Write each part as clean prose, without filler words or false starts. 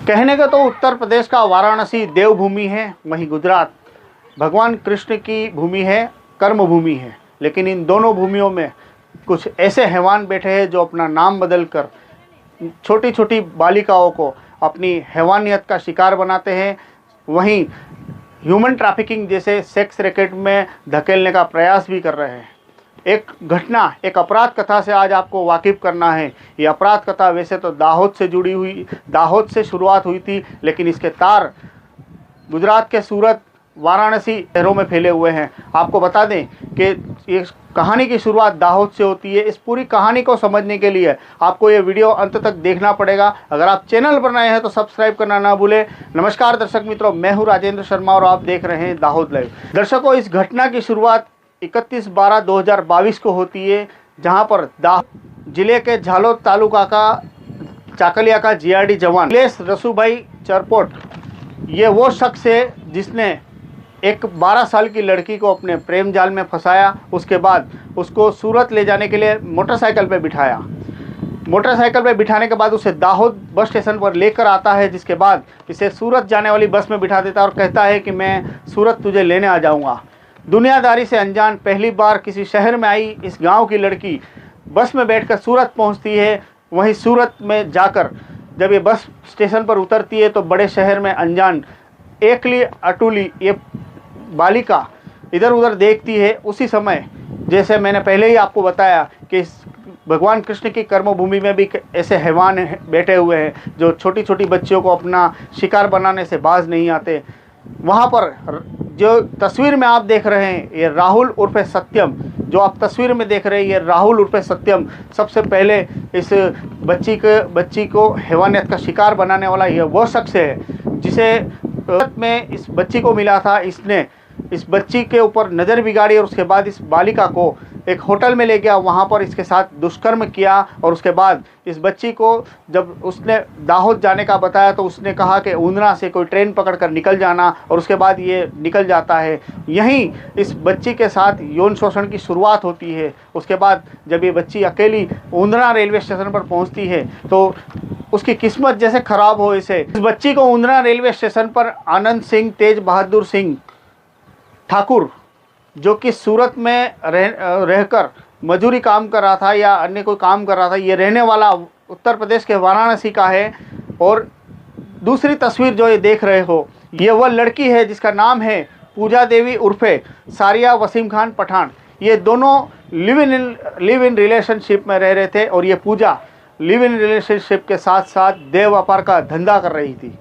कहने का तो उत्तर प्रदेश का वाराणसी देवभूमि है, वहीं गुजरात भगवान कृष्ण की भूमि है, कर्म भूमि है। लेकिन इन दोनों भूमियों में कुछ ऐसे हैवान बैठे हैं जो अपना नाम बदलकर छोटी छोटी बालिकाओं को अपनी हैवानियत का शिकार बनाते हैं, वहीं ह्यूमन ट्रैफिकिंग जैसे सेक्स रैकेट में धकेलने का प्रयास भी कर रहे हैं। एक घटना, एक अपराध कथा से आज आपको वाकिफ़ करना है। ये अपराध कथा वैसे तो दाहोद से जुड़ी हुई, दाहोद से शुरुआत हुई थी, लेकिन इसके तार गुजरात के सूरत, वाराणसी शहरों में फैले हुए हैं। आपको बता दें कि ये कहानी की शुरुआत दाहोद से होती है। इस पूरी कहानी को समझने के लिए आपको ये वीडियो अंत तक देखना पड़ेगा। अगर आप चैनल पर नए हैं तो सब्सक्राइब करना ना भूलें। नमस्कार दर्शक मित्रों, मैं हूँ राजेंद्र शर्मा और आप देख रहे हैं दाहोद लाइव। दर्शकों, इस घटना की शुरुआत 31/12/2022 को होती है, जहां पर दाहोद जिले के झालोद तालुका का चाकलिया का जीआरडी जवान लेस रसूभाई चरपोट, ये वो शख्स है जिसने एक 12 साल की लड़की को अपने प्रेम जाल में फंसाया। उसके बाद उसको सूरत ले जाने के लिए मोटरसाइकिल पे बिठाया। मोटरसाइकिल पे बिठाने के बाद उसे दाहोद बस स्टेशन पर लेकर आता है, जिसके बाद इसे सूरत जाने वाली बस में बिठा देता है और कहता है कि मैं सूरत तुझे लेने आ जाऊँगा। दुनियादारी से अनजान पहली बार किसी शहर में आई इस गांव की लड़की बस में बैठकर सूरत पहुंचती है। वहीं सूरत में जाकर जब ये बस स्टेशन पर उतरती है तो बड़े शहर में अनजान एकली अटूली ये बालिका इधर उधर देखती है। उसी समय, जैसे मैंने पहले ही आपको बताया कि भगवान कृष्ण की कर्मभूमि में भी ऐसे हैवान बैठे हुए हैं जो छोटी छोटी बच्चियों को अपना शिकार बनाने से बाज नहीं आते। वहाँ पर जो तस्वीर में आप देख रहे हैं, ये राहुल उर्फे सत्यम, जो आप तस्वीर में देख रहे हैं, ये राहुल उर्फे सत्यम सबसे पहले इस बच्ची को हैवानियत का शिकार बनाने वाला ये वो शख्स है जिसे में इस बच्ची को मिला था। इसने इस बच्ची के ऊपर नज़र बिगाड़ी और उसके बाद इस बालिका को एक होटल में ले गया, वहाँ पर इसके साथ दुष्कर्म किया। और उसके बाद इस बच्ची को जब उसने दाहोद जाने का बताया तो उसने कहा कि ऊंदरा से कोई ट्रेन पकड़कर निकल जाना, और उसके बाद ये निकल जाता है। यहीं इस बच्ची के साथ यौन शोषण की शुरुआत होती है। उसके बाद जब ये बच्ची अकेली ऊंदरा रेलवे स्टेशन पर पहुँचती है तो उसकी किस्मत जैसे ख़राब हो इस बच्ची को ऊंदरा रेलवे स्टेशन पर आनंद सिंह तेज बहादुर सिंह ठाकुर, जो कि सूरत में रहकर मजदूरी काम कर रहा था या अन्य कोई काम कर रहा था, ये रहने वाला उत्तर प्रदेश के वाराणसी का है। और दूसरी तस्वीर जो ये देख रहे हो, ये वह लड़की है जिसका नाम है पूजा देवी उर्फे सारिया वसीम खान पठान। ये दोनों लिव इन रिलेशनशिप में रह रहे थे और ये पूजा लिव इन रिलेशनशिप के साथ साथ देह व्यापार का धंधा कर रही थी।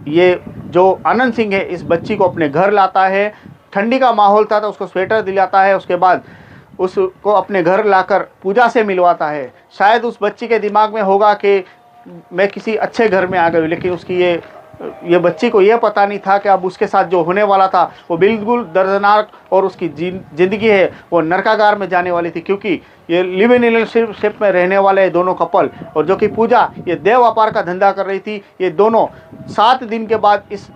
ये जो आनंद सिंह है इस बच्ची को अपने घर लाता है। ठंडी का माहौल था तो उसको स्वेटर दिलाता है। उसके बाद उसको अपने घर लाकर पूजा से मिलवाता है। शायद उस बच्ची के दिमाग में होगा कि मैं किसी अच्छे घर में आ गई, लेकिन उसकी ये बच्ची को ये पता नहीं था कि अब उसके साथ जो होने वाला था वो बिल्कुल दर्दनाक और उसकी ज़िंदगी है वो नरकागार में जाने वाली थी। क्योंकि ये लिव इन रिलेशनशिप में रहने वाले दोनों कपल और जो कि पूजा ये देह व्यापार का धंधा कर रही थी, ये दोनों 7 दिन के बाद इस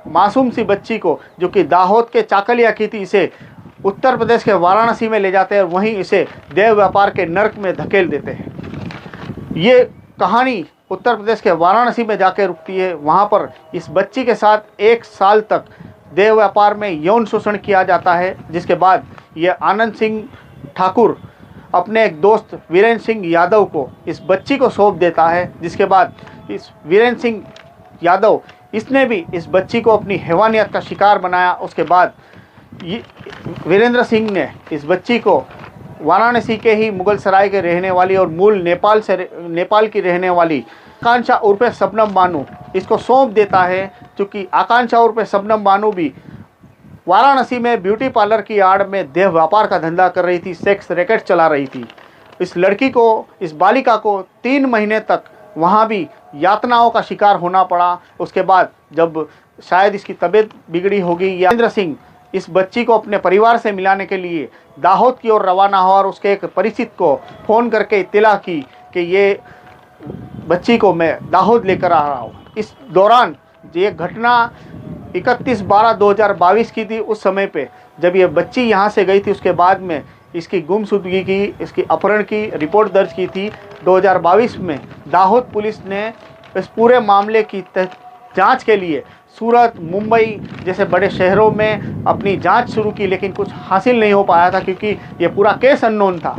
मासूम सी बच्ची को, जो कि दाहोद के चाकलिया की थी, इसे उत्तर प्रदेश के वाराणसी में ले जाते हैं और वहीं इसे देह व्यापार के नर्क में धकेल देते हैं। ये कहानी उत्तर प्रदेश के वाराणसी में जाकर रुकती है। वहाँ पर इस बच्ची के साथ 1 साल तक देह व्यापार में यौन शोषण किया जाता है, जिसके बाद ये आनंद सिंह ठाकुर अपने एक दोस्त वीरेंद्र सिंह यादव को इस बच्ची को सौंप देता है। जिसके बाद इस वीरेंद्र सिंह यादव, इसने भी इस बच्ची को अपनी हैवानियत का शिकार बनाया। उसके बाद ये वीरेंद्र सिंह ने इस बच्ची को वाराणसी के ही मुगल सराय के रहने वाली और मूल नेपाल की रहने वाली आकांक्षा उर्फे शबनम बानू इसको सौंप देता है। क्योंकि आकांक्षा उर्फे शबनम बानू भी वाराणसी में ब्यूटी पार्लर की आड़ में देह व्यापार का धंधा कर रही थी, सेक्स रैकेट चला रही थी। इस लड़की को, इस बालिका को 3 महीने तक वहाँ भी यातनाओं का शिकार होना पड़ा। उसके बाद जब शायद इसकी तबीयत बिगड़ी होगी, वीरेंद्र सिंह इस बच्ची को अपने परिवार से मिलाने के लिए दाहोद की ओर रवाना हुआ और उसके एक परिचित को फ़ोन करके इत्तला की कि ये बच्ची को मैं दाहोद लेकर आ रहा हूँ। इस दौरान ये घटना 31/12/2022 की थी। उस समय पे जब ये बच्ची यहाँ से गई थी, उसके बाद में इसकी गुमशुदगी की, इसकी अपहरण की रिपोर्ट दर्ज की थी। 2022 में दाहोद पुलिस ने इस पूरे मामले की जांच के लिए सूरत, मुंबई जैसे बड़े शहरों में अपनी जांच शुरू की, लेकिन कुछ हासिल नहीं हो पाया था क्योंकि ये पूरा केस अननोन था।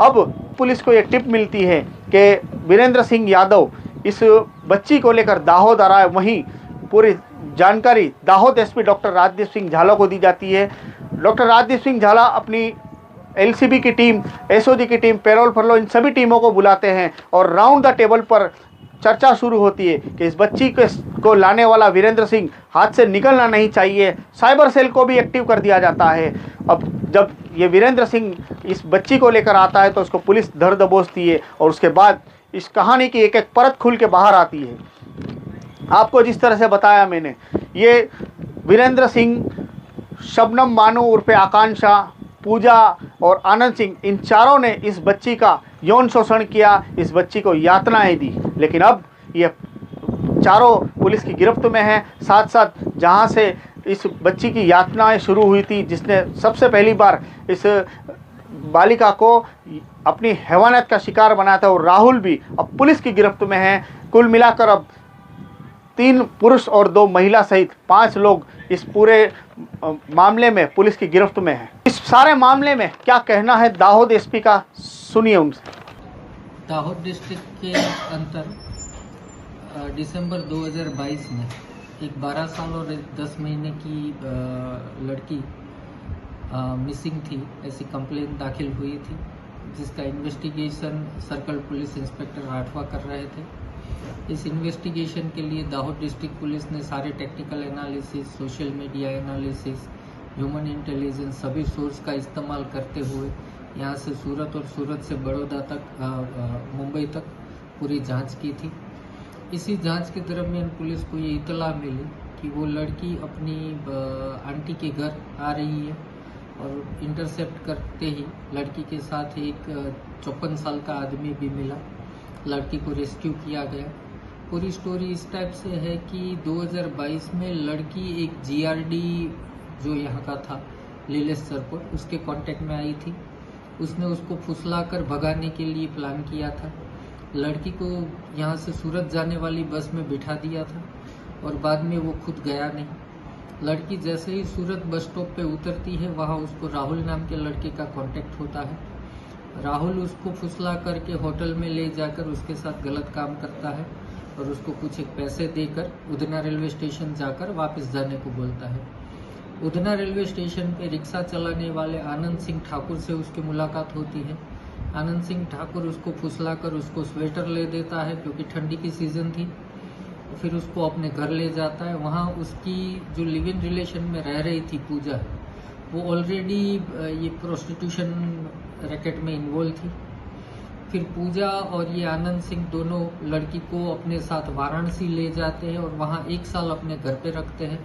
अब पुलिस को ये टिप मिलती है कि वीरेंद्र सिंह यादव इस बच्ची को लेकर दाहोद आ रहा है। वहीं पूरी जानकारी दाहोद एसपी डॉक्टर राजदीप सिंह झाला को दी जाती है। डॉक्टर राजदीप सिंह झाला अपनी एलसीबी की टीम, एसओजी की टीम, पेरोल फरलो, इन सभी टीमों को बुलाते हैं और राउंड द टेबल पर चर्चा शुरू होती है कि इस बच्ची को लाने वाला वीरेंद्र सिंह हाथ से निकलना नहीं चाहिए। साइबर सेल को भी एक्टिव कर दिया जाता है। अब जब ये वीरेंद्र सिंह इस बच्ची को लेकर आता है तो उसको पुलिस धर दबोचती है और उसके बाद इस कहानी की एक एक परत खुल के बाहर आती है। आपको जिस तरह से बताया मैंने, ये वीरेंद्र सिंह, शबनम बानो उर्फे आकांक्षा, पूजा और आनंद सिंह, इन चारों ने इस बच्ची का यौन शोषण किया, इस बच्ची को यातनाएं दी। लेकिन अब ये चारों पुलिस की गिरफ्त में हैं। साथ साथ जहां से इस बच्ची की यातनाएं शुरू हुई थी, जिसने सबसे पहली बार इस बालिका को अपनी हैवानियत का शिकार बनाया था, और राहुल भी अब पुलिस की गिरफ्त में हैं। कुल मिलाकर अब 3 पुरुष और 2 महिला सहित 5 लोग इस पूरे मामले में पुलिस की गिरफ्त में हैं। इस सारे मामले में क्या कहना है दाहोद एसपी का, सुनिए उनसे। दाहोद डिस्ट्रिक्ट के अंतर दिसंबर 2022 में एक 12 साल और 10 महीने की लड़की मिसिंग थी, ऐसी कंप्लेंट दाखिल हुई थी, जिसका investigation circle police inspector Rathwa कर रहे थे। इस इन्वेस्टिगेशन के लिए दाहोद डिस्ट्रिक्ट पुलिस ने सारे technical analysis, social media analysis, human intelligence, सभी सोर्स का इस्तेमाल करते हुए यहाँ से सूरत और सूरत से बड़ौदा तक, मुंबई तक पूरी जांच की थी। इसी जांच के दरमियान पुलिस को ये इतला मिली कि वो लड़की अपनी आंटी के घर आ रही है, और इंटरसेप्ट करते ही लड़की के साथ एक 54 साल का आदमी भी मिला। लड़की को रेस्क्यू किया गया। पूरी स्टोरी इस टाइप से है कि 2022 में लड़की एक जीआरडी जो यहाँ का था, लीलेश्वरपुर, उसके कांटेक्ट में आई थी। उसने उसको फुसलाकर भगाने के लिए प्लान किया था। लड़की को यहाँ से सूरत जाने वाली बस में बिठा दिया था और बाद में वो खुद गया नहीं। लड़की जैसे ही सूरत बस स्टॉप पे उतरती है, वहाँ उसको राहुल नाम के लड़के का कांटेक्ट होता है। राहुल उसको फुसला करके होटल में ले जाकर उसके साथ गलत काम करता है और उसको कुछ एक पैसे देकर उधना रेलवे स्टेशन जाकर वापस जाने को बोलता है। उधना रेलवे स्टेशन पे रिक्शा चलाने वाले आनंद सिंह ठाकुर से उसकी मुलाकात होती है। आनंद सिंह ठाकुर उसको फुसलाकर उसको स्वेटर ले देता है, क्योंकि ठंडी की सीज़न थी। फिर उसको अपने घर ले जाता है। वहाँ उसकी जो लिव इन रिलेशन में रह रही थी पूजा, वो ऑलरेडी ये प्रोस्टिट्यूशन रैकेट में इन्वॉल्व थी। फिर पूजा और ये आनंद सिंह दोनों लड़की को अपने साथ वाराणसी ले जाते हैं और वहाँ 1 साल अपने घर पे रखते हैं।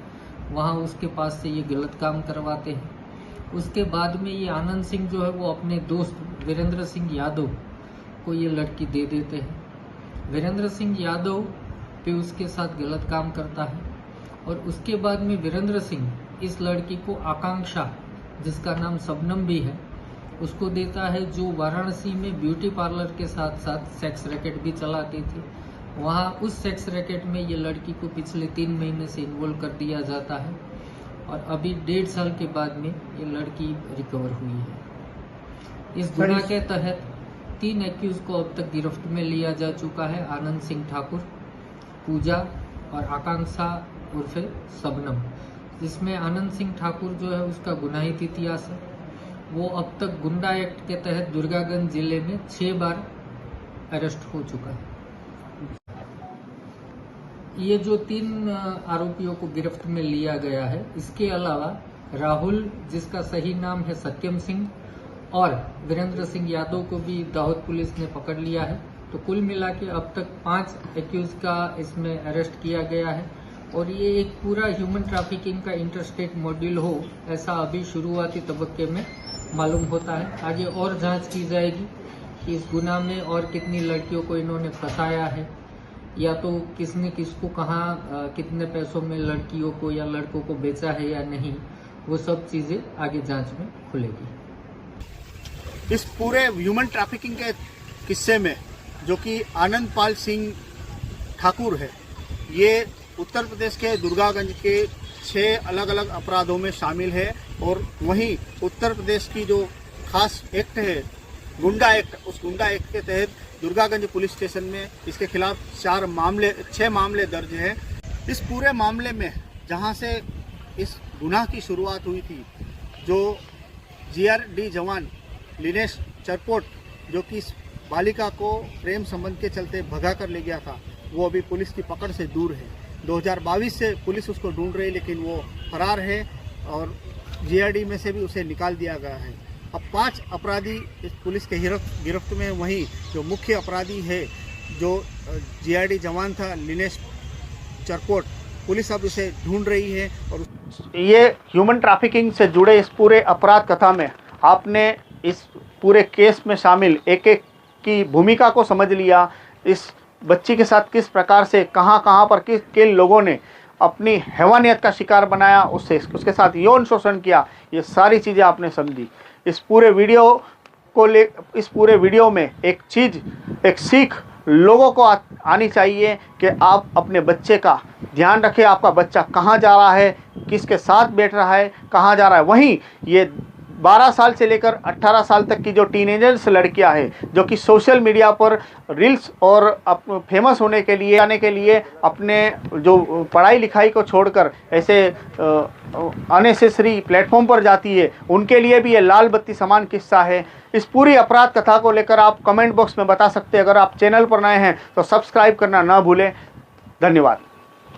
वहाँ उसके पास से ये गलत काम करवाते हैं। उसके बाद में ये आनंद सिंह जो है वो अपने दोस्त वीरेंद्र सिंह यादव को ये लड़की दे देते हैं। वीरेंद्र सिंह यादव पे उसके साथ गलत काम करता है और उसके बाद में वीरेंद्र सिंह इस लड़की को आकांक्षा, जिसका नाम शबनम भी है, उसको देता है, जो वाराणसी में ब्यूटी पार्लर के साथ साथ सेक्स रैकेट भी चलाती थी। वहाँ उस सेक्स रैकेट में ये लड़की को पिछले 3 महीने से इन्वॉल्व कर दिया जाता है और अभी 1.5 साल के बाद में ये लड़की रिकवर हुई है। इस गुनाह के तहत 3 एक्यूज को अब तक गिरफ्त में लिया जा चुका है। आनंद सिंह ठाकुर, पूजा और आकांक्षा उर्फे शबनम। जिसमें आनंद सिंह ठाकुर जो है उसका गुनाहित इतिहास है। वो अब तक गुंडा एक्ट के तहत दुर्गागंज जिले में 6 बार अरेस्ट हो चुका है। ये जो 3 आरोपियों को गिरफ्त में लिया गया है, इसके अलावा राहुल, जिसका सही नाम है सत्यम सिंह, और वीरेंद्र सिंह यादव को भी दाहोद पुलिस ने पकड़ लिया है। तो कुल मिला के अब तक 5 एक्यूज का इसमें अरेस्ट किया गया है और ये एक पूरा ह्यूमन ट्रैफिकिंग का इंटरस्टेट मॉड्यूल हो, ऐसा अभी शुरुआती तबक्के में मालूम होता है। आगे और जांच की जाएगी कि इस गुनाह में और कितनी लड़कियों को इन्होंने फंसाया है, या तो किसने किसको कहाँ कितने पैसों में लड़कियों को या लड़कों को बेचा है या नहीं। वो सब चीज़ें आगे जांच में खुलेगी। इस पूरे ह्यूमन ट्रैफिकिंग के किस्से में जो कि आनंद पाल सिंह ठाकुर है, ये उत्तर प्रदेश के दुर्गागंज के 6 अलग अलग अपराधों में शामिल है। और वहीं उत्तर प्रदेश की जो खास एक्ट है गुंडा एक्ट, उस गुंडा एक्ट के तहत दुर्गागंज पुलिस स्टेशन में इसके खिलाफ 6 मामले दर्ज हैं। इस पूरे मामले में जहां से इस गुनाह की शुरुआत हुई थी, जो जीआरडी जवान लिनेश चरपोट जो कि इस बालिका को प्रेम संबंध के चलते भगा कर ले गया था, वो अभी पुलिस की पकड़ से दूर है। 2022 से पुलिस उसको ढूंढ रही, लेकिन वो फरार है और जीआरडी में से भी उसे निकाल दिया गया है। अब 5 अपराधी इस पुलिस के गिरफ्त में। वहीं जो मुख्य अपराधी है, जो जीआरडी जवान था लिनेश चरपोट, पुलिस अब उसे ढूंढ रही है। और ये ह्यूमन ट्रैफिकिंग से जुड़े इस पूरे अपराध कथा में आपने इस पूरे केस में शामिल एक एक की भूमिका को समझ लिया। इस बच्ची के साथ किस प्रकार से कहां पर किन लोगों ने अपनी हैवानियत का शिकार बनाया, उसके साथ यौन शोषण किया, ये सारी चीज़ें आपने समझी। इस पूरे वीडियो में एक सीख लोगों को आनी चाहिए कि आप अपने बच्चे का ध्यान रखें। आपका बच्चा कहाँ जा रहा है, किसके साथ बैठ रहा है, कहाँ जा रहा है। वहीं ये 12 साल से लेकर 18 साल तक की जो टीनेजर्स लड़कियां हैं, जो कि सोशल मीडिया पर रील्स और फेमस होने के लिए आने के लिए अपने जो पढ़ाई लिखाई को छोड़कर ऐसे अननेसेसरी प्लेटफॉर्म पर जाती है, उनके लिए भी ये लाल बत्ती समान किस्सा है। इस पूरी अपराध कथा को लेकर आप कमेंट बॉक्स में बता सकते हैं। अगर आप चैनल पर नए हैं तो सब्सक्राइब करना ना भूलें। धन्यवाद।